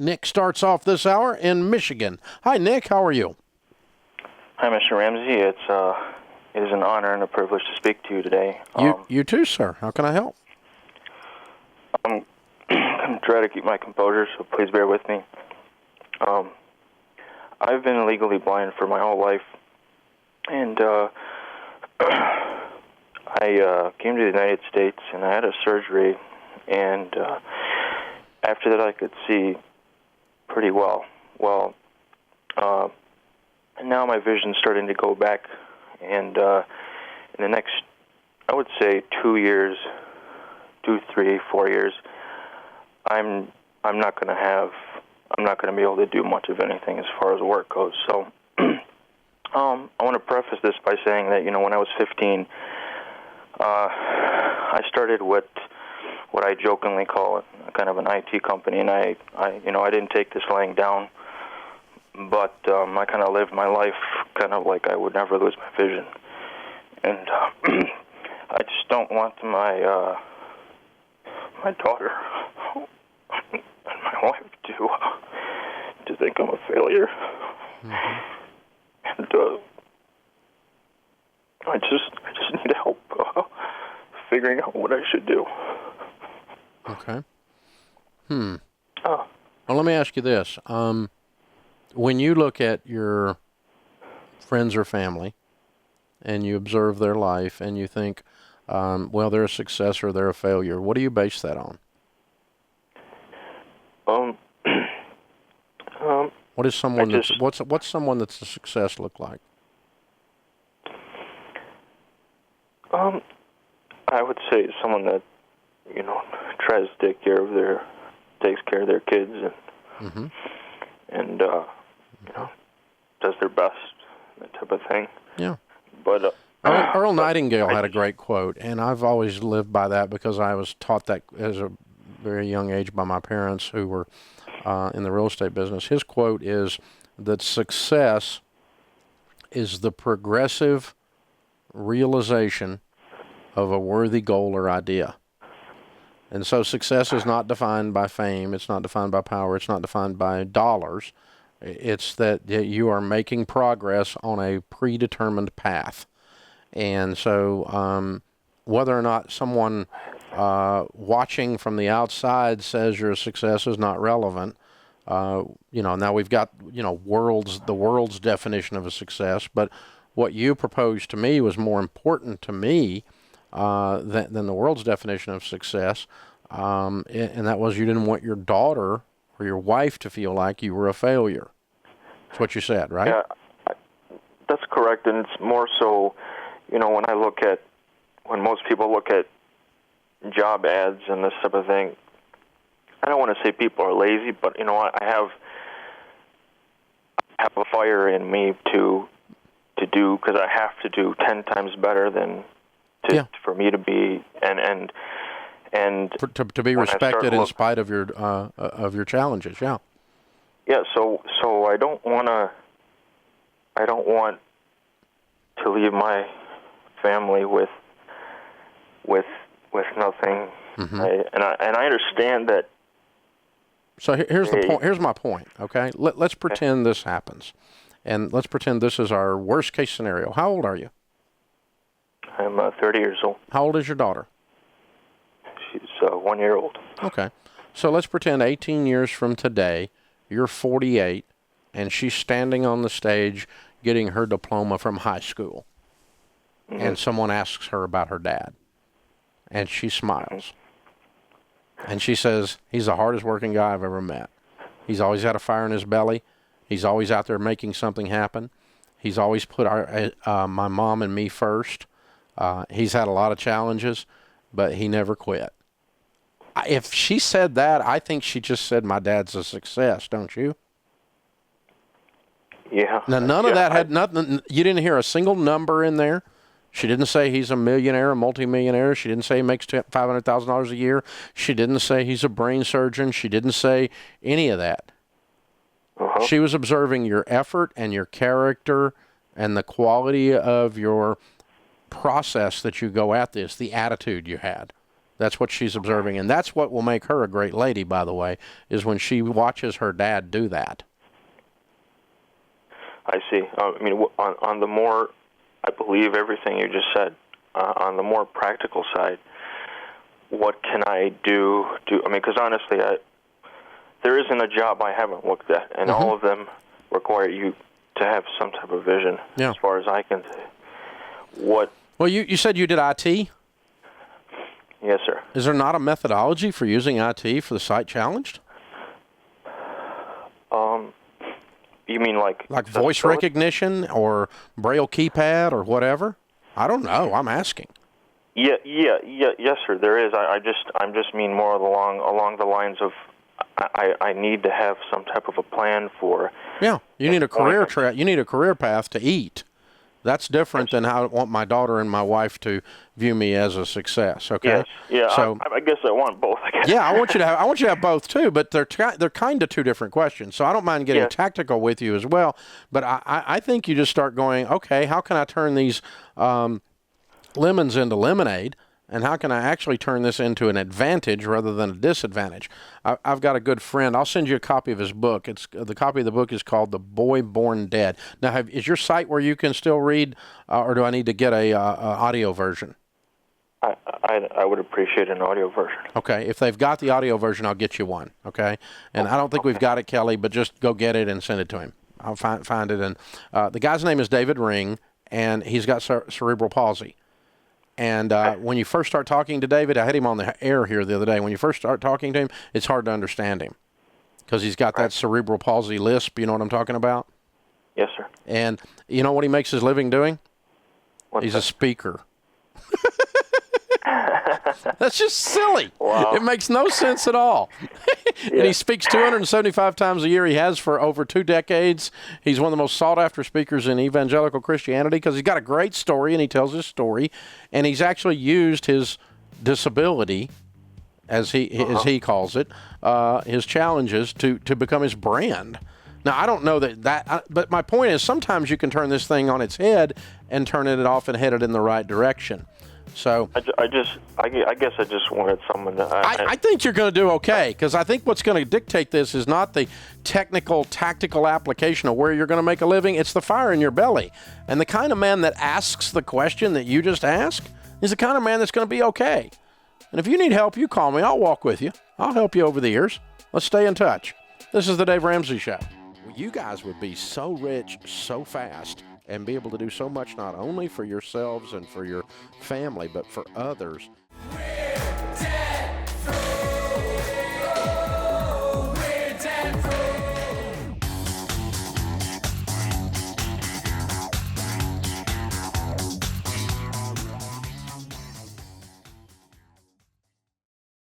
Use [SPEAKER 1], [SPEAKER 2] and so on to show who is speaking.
[SPEAKER 1] Nick starts off this hour in Michigan. Hi, Nick. How are you?
[SPEAKER 2] Hi, Mr. Ramsey. It is an honor and a privilege to speak to you today.
[SPEAKER 1] You too, sir. How can I help?
[SPEAKER 2] I'm going to try to keep my composure, so please bear with me. I've been legally blind for my whole life, and I came to the United States, and I had a surgery, and after that I could see pretty well. And now my vision's starting to go back, and in the next, I would say 2 years, 2, 3, 4 years, I'm not going to be able to do much of anything as far as work goes. So I want to preface this by saying that, when I was 15, I started what I jokingly call kind of an IT company, and I didn't take this laying down, but I kind of lived my life kind of like I would never lose my vision, and I just don't want my daughter and my wife to think I'm a failure. Mm-hmm. And I just need help figuring out what I should do.
[SPEAKER 1] Okay. Well, let me ask you this. When you look at your friends or family and you observe their life and you think, well, they're a success or they're a failure, what do you base that on? What is someone what's someone that's a success look like?
[SPEAKER 2] I would say someone that tries to takes care of their kids and
[SPEAKER 1] mm-hmm.
[SPEAKER 2] and does their best, that type of thing.
[SPEAKER 1] Yeah.
[SPEAKER 2] But
[SPEAKER 1] Earl Nightingale had a great quote, and I've always lived by that because I was taught that as a very young age by my parents who were in the real estate business. His quote is that success is the progressive realization of a worthy goal or idea. And so success is not defined by fame, it's not defined by power, it's not defined by dollars. It's that you are making progress on a predetermined path. And so whether or not someone watching from the outside says you're a success is not relevant. Now we've got, the world's definition of a success, but what you proposed to me was more important to me than the world's definition of success, and that was you didn't want your daughter or your wife to feel like you were a failure. That's what you said, right?
[SPEAKER 2] Yeah, that's correct, and it's more so, when most people look at job ads and this type of thing, I don't want to say people are lazy, but I have a fire in me to do, because I have to do 10 times better than for me to be and
[SPEAKER 1] to be respected in spite of your challenges. Yeah.
[SPEAKER 2] Yeah. So I don't want to leave my family with nothing.
[SPEAKER 1] Mm-hmm.
[SPEAKER 2] I understand that.
[SPEAKER 1] So here's the point. Here's my point. Okay, let's pretend this happens, and let's pretend this is our worst case scenario. How old are you?
[SPEAKER 2] I'm 30 years old.
[SPEAKER 1] How old is your daughter?
[SPEAKER 2] She's 1 year old.
[SPEAKER 1] Okay, so let's pretend 18 years from today, you're 48, and she's standing on the stage getting her diploma from high school, mm-hmm. and someone asks her about her dad, and she smiles. And she says, he's the hardest working guy I've ever met. He's always got a fire in his belly. He's always out there making something happen. He's always put my mom and me first. He's had a lot of challenges, but he never quit. If she said that, I think she just said my dad's a success, don't you?
[SPEAKER 2] Yeah.
[SPEAKER 1] Now, none of that had nothing. You didn't hear a single number in there. She didn't say he's a millionaire, a multimillionaire. She didn't say he makes $500,000 a year. She didn't say he's a brain surgeon. She didn't say any of that.
[SPEAKER 2] Uh-huh.
[SPEAKER 1] She was observing your effort and your character and the quality of your process that you go at this, the attitude you had. That's what she's observing, and that's what will make her a great lady, by the way, is when she watches her dad do that.
[SPEAKER 2] I see. I mean, on the more, I believe everything you just said. On the more practical side, what can I do? I mean, because honestly, there isn't a job I haven't looked at, and all of them require you to have some type of vision, as far as I can say. What? Well,
[SPEAKER 1] you said you did IT?
[SPEAKER 2] Yes, sir.
[SPEAKER 1] Is there not a methodology for using IT for the sight challenged?
[SPEAKER 2] You mean like
[SPEAKER 1] voice recognition or Braille keypad or whatever? I don't know. I'm asking.
[SPEAKER 2] Yes, sir. There is. I'm just mean more along the lines of I need to have some type of a plan for.
[SPEAKER 1] Yeah, you need a career you need a career path to eat. That's different than how I want my daughter and my wife to view me as a success. Okay.
[SPEAKER 2] Yes. Yeah.
[SPEAKER 1] So
[SPEAKER 2] I guess I want both. I guess.
[SPEAKER 1] Yeah, I want you to have both too. But they're kind of two different questions. So I don't mind getting tactical with you as well. But I think you just start going, okay, how can I turn these lemons into lemonade? And how can I actually turn this into an advantage rather than a disadvantage? I've got a good friend. I'll send you a copy of his book. The copy of the book is called The Boy Born Dead. Now, is your site where you can still read, or do I need to get a audio version?
[SPEAKER 2] I would appreciate an audio version.
[SPEAKER 1] Okay. If they've got the audio version, I'll get you one. Okay. And I don't think we've got it, Kelly, but just go get it and send it to him. I'll find it. And the guy's name is David Ring, and he's got cerebral palsy. And when you first start talking to David, I had him on the air here the other day. When you first start talking to him, it's hard to understand him because he's got that cerebral palsy lisp. You know what I'm talking about?
[SPEAKER 2] Yes, sir.
[SPEAKER 1] And you know what he makes his living doing? He's a speaker. That's just silly.
[SPEAKER 2] Wow.
[SPEAKER 1] It makes no sense at all. And he speaks 275 times a year. He has for over 2 decades. He's one of the most sought-after speakers in evangelical Christianity because he's got a great story, and he tells his story. And he's actually used his disability, as he calls it, his challenges to become his brand. Now, I don't know but my point is sometimes you can turn this thing on its head and turn it off and head it in the right direction. So
[SPEAKER 2] I guess I just wanted someone to.
[SPEAKER 1] I think you're going to do okay because I think what's going to dictate this is not the technical, tactical application of where you're going to make a living. It's the fire in your belly. And the kind of man that asks the question that you just asked is the kind of man that's going to be okay. And if you need help, you call me. I'll walk with you. I'll help you over the years. Let's stay in touch. This is the Dave Ramsey Show. You guys would be so rich so fast and be able to do so much not only for yourselves and for your family, but for others